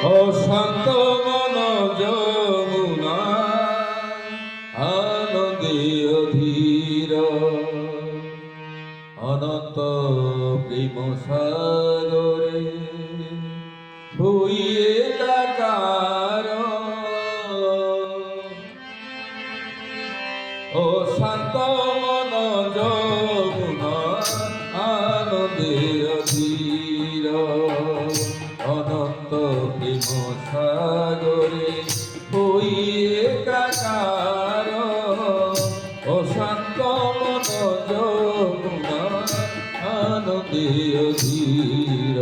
অশান্ত মন যমুনা আনন্দে অধীর অনন্ত প্রেম সাগরে হইয়ে একাকার অশান্ত মন যমুনা আনন্দে অধীর অনন্ত প্রেম সাগরে হইয়ে একাকার অশান্ত মন যমুনা আনন্দে অধীর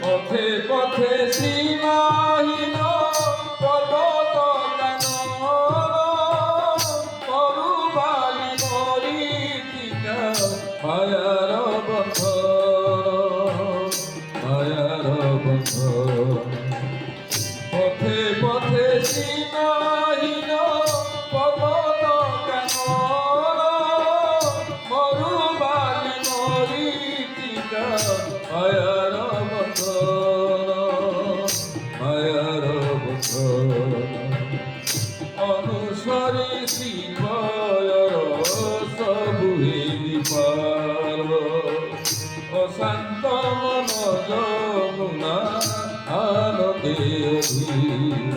পথে পথে সীমাহীন পর্বত কানন মরুবালি মরীচিকা মায়ার বন্ধন মায়ার বন্ধন পথে পথে সীমাহীন পর্বত কানন মরুবালি মরীচিকা মায়ার মায়ার বন্ধন অনুসরি শিবর সবুহে বিপার অশান্ত মন যমুনা আনন্দে অধীর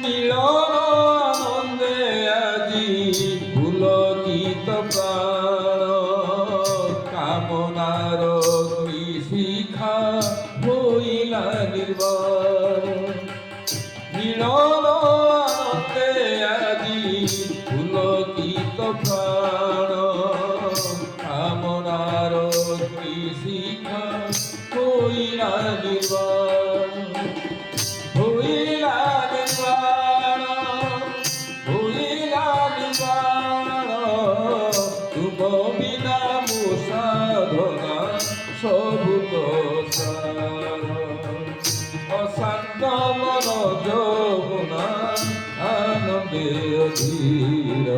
মিলন আনন্দে আজি পুলকিত প্রাণ কামনার শিখা হইলা নির্বাণ মিলন আনন্দে আজি পুলকিত প্রাণ কামনার শিখা হইলা নির্বাণ হইলা তুম বিনা মো সাধনা সবু তো অশান্ত মন যমুনা আনন্দে অধীর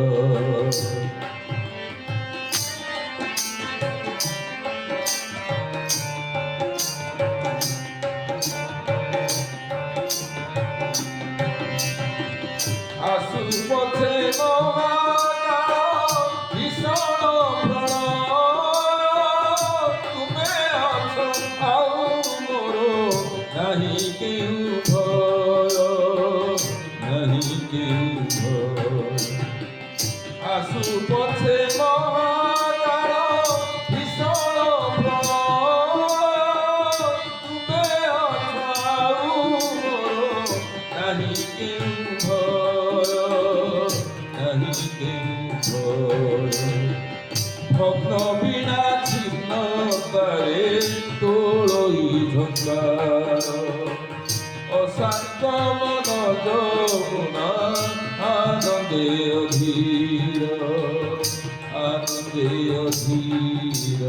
আসু পথে ভীষণ তুমে আছ আউ মোর নাহি কেউ ভয় নাহি কেউ ভয় আসু পথে ভীষণ তুমে আছ আউ মোর নাহি কেউ ভগ্ন বিনা ছিন্ন তারে তোড়ই ঝঙ্কার অশান্ত মন যমুনা আনন্দে অধীর আনন্দে অধীর